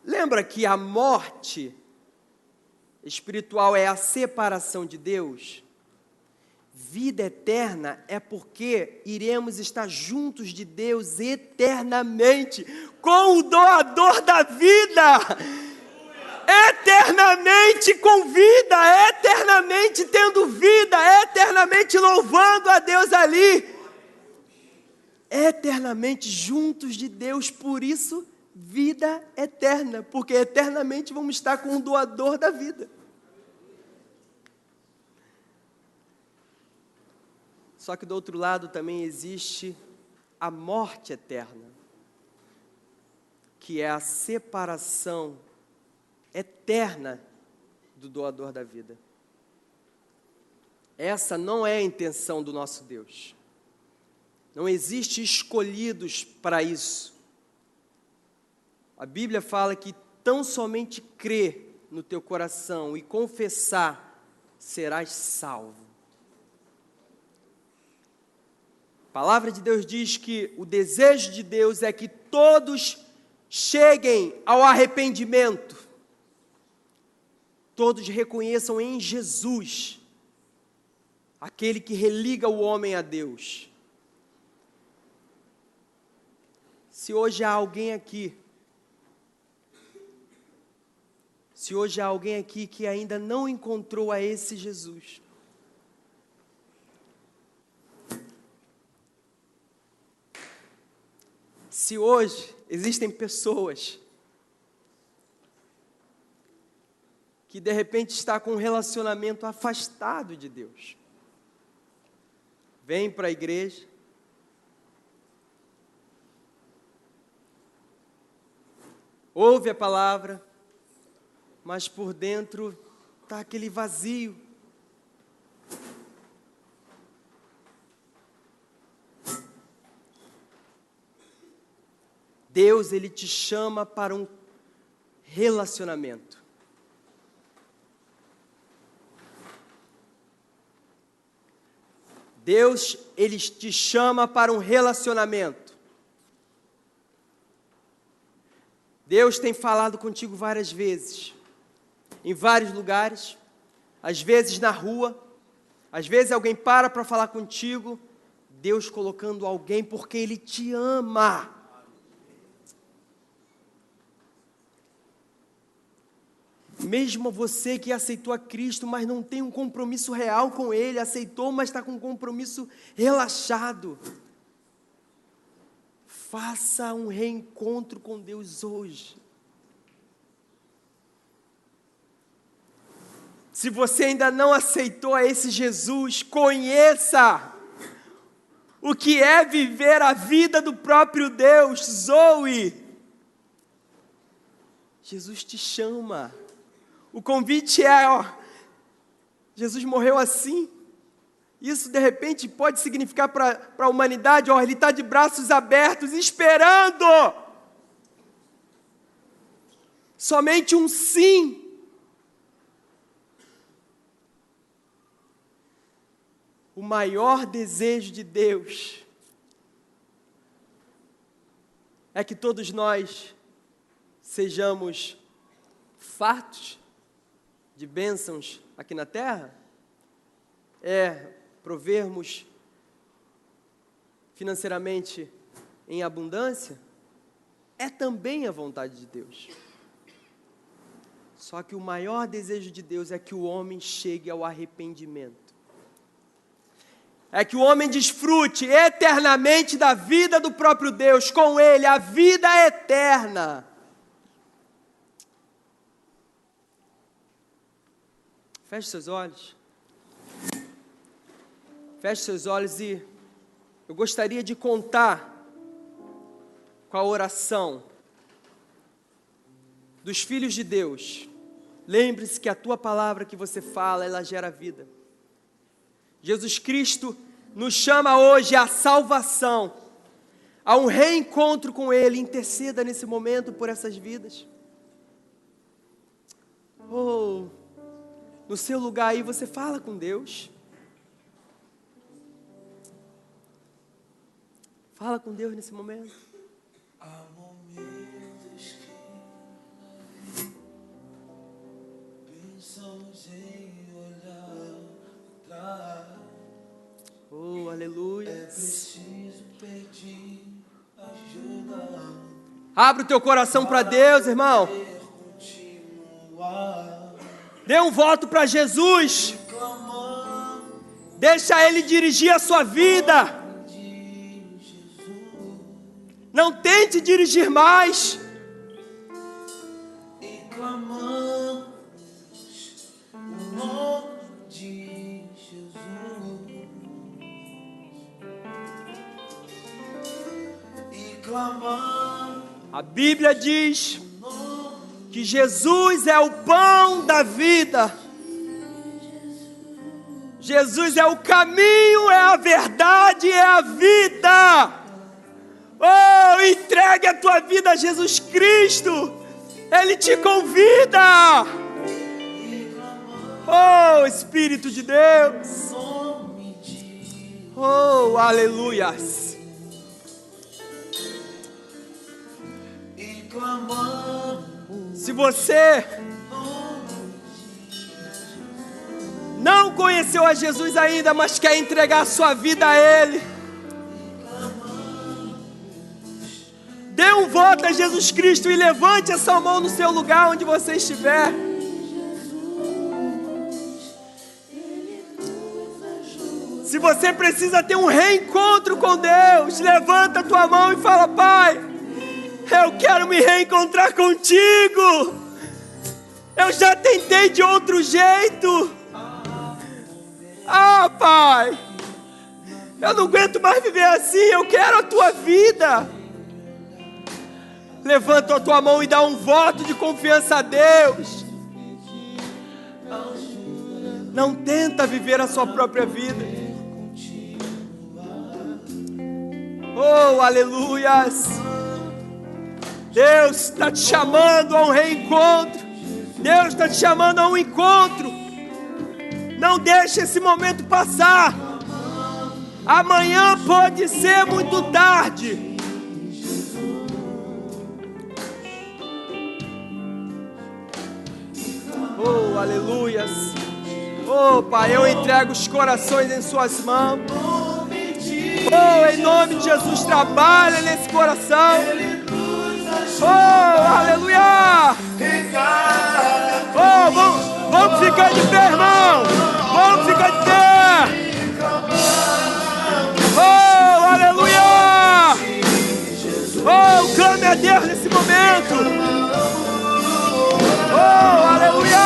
Lembra que a morte espiritual é a separação de Deus? Vida eterna é porque iremos estar juntos de Deus eternamente, com o doador da vida, eternamente com vida, eternamente tendo vida, eternamente louvando a Deus ali, eternamente juntos de Deus. Por isso, vida eterna, porque eternamente vamos estar com o doador da vida. Só que do outro lado também existe a morte eterna, que é a separação eterna do doador da vida. Essa não é a intenção do nosso Deus. Não existe escolhidos para isso. A Bíblia fala que tão somente crer no teu coração e confessar, serás salvo. A palavra de Deus diz que o desejo de Deus é que todos cheguem ao arrependimento. Todos reconheçam em Jesus aquele que religa o homem a Deus. Se hoje há alguém aqui que ainda não encontrou a esse Jesus, se hoje existem pessoas que de repente está com um relacionamento afastado de Deus, vem para a igreja, ouve a palavra, mas por dentro está aquele vazio. Deus, Ele te chama para um relacionamento. Deus, Ele te chama para um relacionamento. Deus tem falado contigo várias vezes, em vários lugares, às vezes na rua, às vezes alguém para falar contigo, Deus colocando alguém porque Ele te ama. Mesmo você que aceitou a Cristo, mas não tem um compromisso real com Ele, aceitou, mas está com um compromisso relaxado. Faça um reencontro com Deus hoje. Se você ainda não aceitou a esse Jesus, conheça o que é viver a vida do próprio Deus. Zoe, Jesus te chama. O convite é, Jesus morreu assim. Isso, de repente, pode significar para a humanidade, Ele está de braços abertos, esperando. Somente um sim. O maior desejo de Deus é que todos nós sejamos fartos de bênçãos aqui na terra? É provermos financeiramente em abundância? É também a vontade de Deus. Só que o maior desejo de Deus é que o homem chegue ao arrependimento. É que o homem desfrute eternamente da vida do próprio Deus, com Ele, a vida eterna. Feche seus olhos. Feche seus olhos e eu gostaria de contar com a oração dos filhos de Deus. Lembre-se que a tua palavra que você fala, ela gera vida. Jesus Cristo nos chama hoje à salvação, a um reencontro com Ele. Interceda nesse momento por essas vidas. Oh, no seu lugar aí você fala com Deus. Fala com Deus nesse momento. Há momentos que pensamos em olhar atrás. Oh, aleluia. É preciso pedir ajuda. Abre o teu coração para Deus, irmão. Dê um voto para Jesus. Deixa Ele dirigir a sua vida. Não tente dirigir mais. E clamamos o nome de Jesus. E clamamos. A Bíblia diz que Jesus é o pão da vida. Jesus é o caminho, é a verdade, é a vida. Oh, entregue a tua vida a Jesus Cristo. Ele te convida. Oh, Espírito de Deus. Oh, aleluias. Se você não conheceu a Jesus ainda, mas quer entregar a sua vida a Ele, dê um voto a Jesus Cristo e levante essa mão no seu lugar onde você estiver. Se você precisa ter um reencontro com Deus, levanta a tua mão e fala: Pai, eu quero me reencontrar contigo. Eu já tentei de outro jeito. Ah, Pai, eu não aguento mais viver assim. Eu quero a tua vida. Levanta a tua mão e dá um voto de confiança a Deus. Não tenta viver a sua própria vida. Oh, aleluias. Deus está te chamando a um reencontro. Deus está te chamando a um encontro. Não deixe esse momento passar. Amanhã pode ser muito tarde. Oh, aleluias. Oh, Pai, eu entrego os corações em suas mãos. Oh, em nome de Jesus, trabalha nesse coração. Oh, aleluia. Oh, vamos ficar de pé, irmão. Vamos ficar de pé. Oh, aleluia. Oh, clame a Deus nesse momento. Oh, aleluia.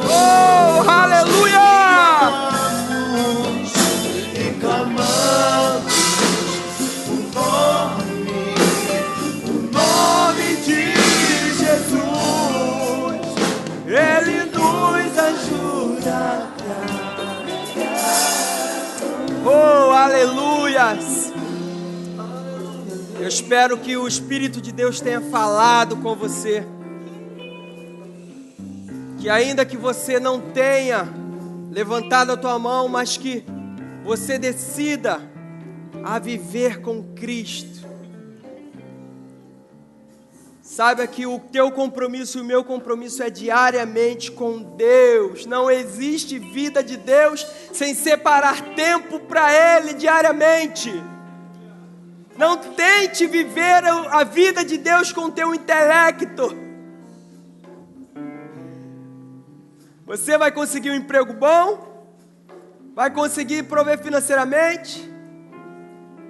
Oh, aleluia. Ele nos ajuda. Oh, aleluias. Eu espero que o Espírito de Deus tenha falado com você. Que ainda que você não tenha levantado a tua mão, mas que você decida a viver com Cristo. Saiba que o teu compromisso e o meu compromisso é diariamente com Deus. Não existe vida de Deus sem separar tempo para Ele diariamente. Não tente viver a vida de Deus com o teu intelecto. Você vai conseguir um emprego bom, vai conseguir prover financeiramente,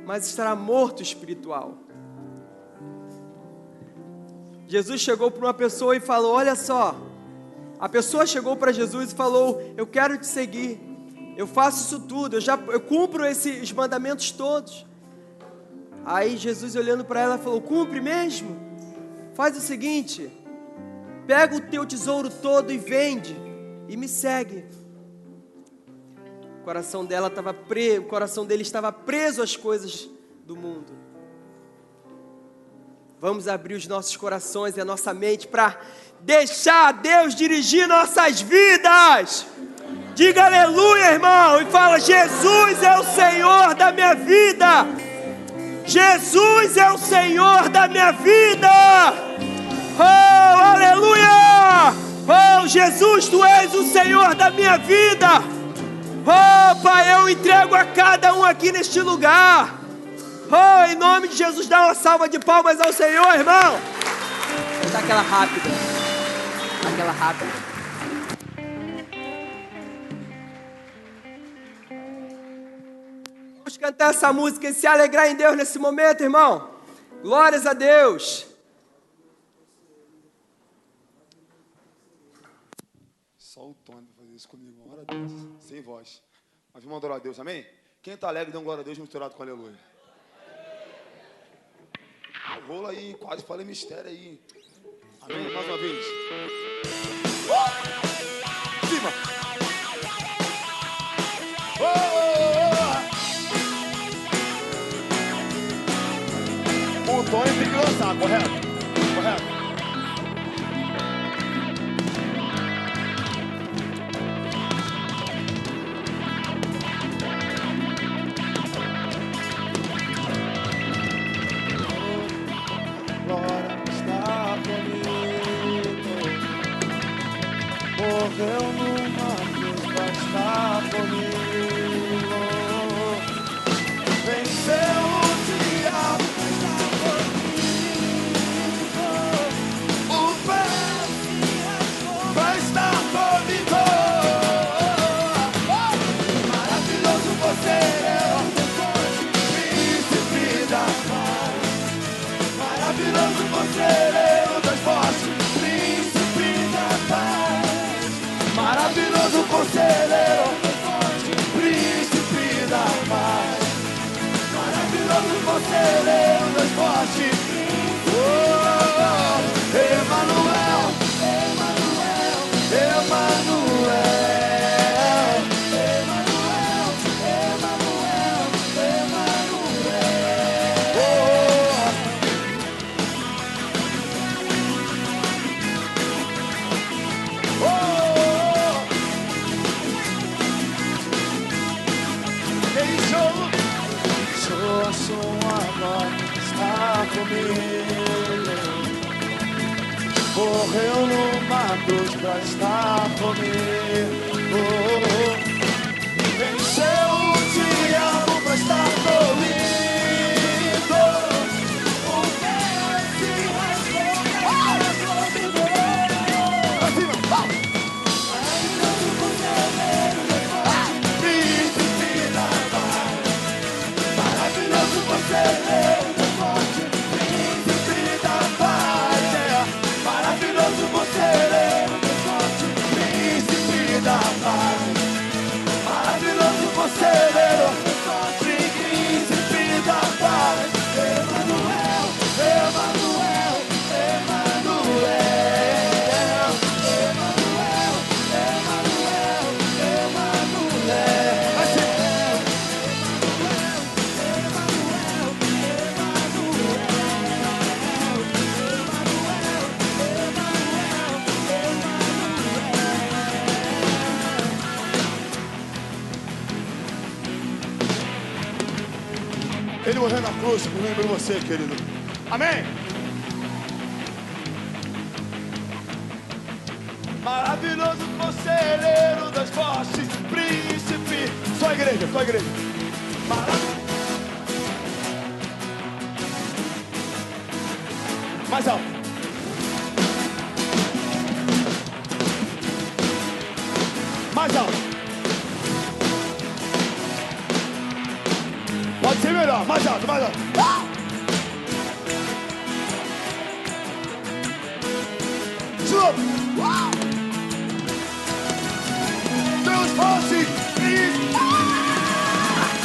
mas estará morto espiritual. Jesus chegou para uma pessoa e falou, olha só, a pessoa chegou para Jesus e falou, eu quero te seguir, eu faço isso tudo, eu cumpro esses mandamentos todos. Aí Jesus olhando para ela falou, cumpre mesmo? Faz o seguinte, pega o teu tesouro todo e vende, e me segue. O coração dele estava preso às coisas do mundo. Vamos abrir os nossos corações e a nossa mente para deixar Deus dirigir nossas vidas. Diga aleluia, irmão, e fala, Jesus é o Senhor da minha vida. Jesus é o Senhor da minha vida. Oh, aleluia. Oh, Jesus, Tu és o Senhor da minha vida. Oh, Pai, eu entrego a cada um aqui neste lugar. Oh, em nome de Jesus, dá uma salva de palmas ao Senhor, irmão. Dá aquela rápida. Aquela rápida. Vamos cantar essa música e se alegrar em Deus nesse momento, irmão. Glórias a Deus. Só o Tony vai fazer isso comigo. Glória a Deus. Sem voz. Mas vamos adorar a Deus, amém? Quem está alegre, dá um glória a Deus misturado com aleluia. Rola aí, quase falei mistério aí. Amém? Mais uma vez. Cima! O Tony tem que lançar, correto? Correto. Morreu numa cruz pra estar comigo. Venceu o diabo pra estar comigo. O pé pra estar comigo. Maravilhoso você é, príncipe da paz. Maravilhoso você é, o Deus forte, príncipe da paz. Maravilhoso conselheiro, príncipe da paz. Maravilhoso conselheiro, Deus forte. Oh, Emanuel, Emanuel, Emanuel, Emanuel, Emanuel, Emanuel. Oh. A sua glória está comigo. Morreu numa cruz pra estar comigo. Venceu o diabo pra estar comigo. O véu se rasgou para comigo. Maravilhoso conselheiro, príncipe da paz. Maravilhoso conselheiro, forte, príncipe da paz. Maravilhoso conselheiro, forte, príncipe da paz. Maravilhoso conselheiro, forte, príncipe da paz. Emanuel, Emanuel, Emanuel, Emanuel, Emanuel, Emanuel. Ele morreu na cruz por mim e por você, querido. Amém? maravilhoso conselheiro das fortes, príncipe. Só a igreja, só a igreja. Mais alto. Mais alto. Pode ser melhor, mais alto, mais alto. De novo. Deus forte,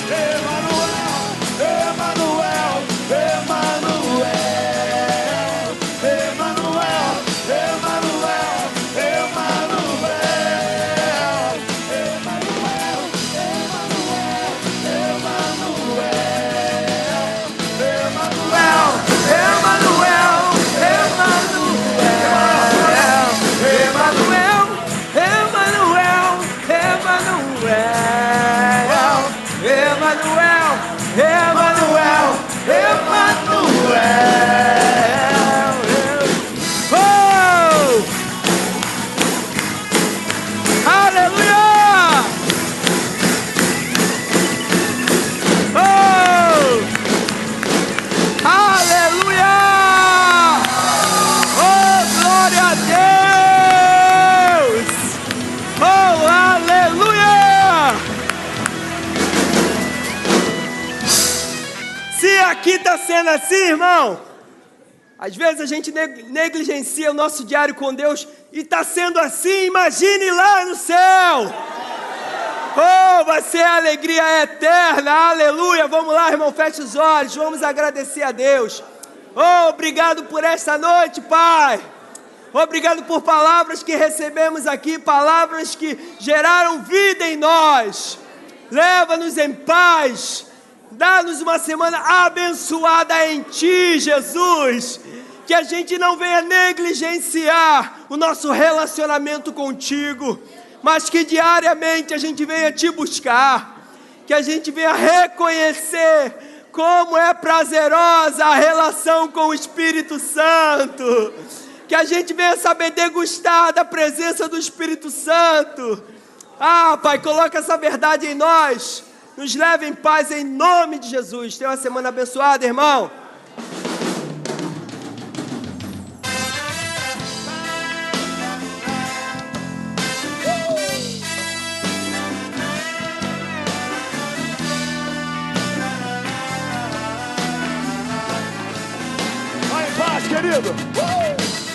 Emanuel, Emanuel, Emanuel, Emanuel, Emanuel, Emanuel, Emanuel, Aqui está sendo assim, irmão. Às vezes a gente negligencia o nosso diário com Deus e está sendo assim. Imagine lá no céu. Oh, vai ser a alegria eterna. Aleluia. Vamos lá, irmão, feche os olhos. Vamos agradecer a Deus. Oh, obrigado por esta noite, Pai. Obrigado por palavras que recebemos aqui, palavras que geraram vida em nós. Leva-nos em paz. Dá-nos uma semana abençoada em Ti, Jesus. Que a gente não venha negligenciar o nosso relacionamento contigo, mas que diariamente a gente venha Te buscar. Que a gente venha reconhecer como é prazerosa a relação com o Espírito Santo. Que a gente venha saber degustar da presença do Espírito Santo. Ah, Pai, coloca essa verdade em nós. Nos leve em paz em nome de Jesus. Tenha uma semana abençoada, irmão. Vai em paz, querido.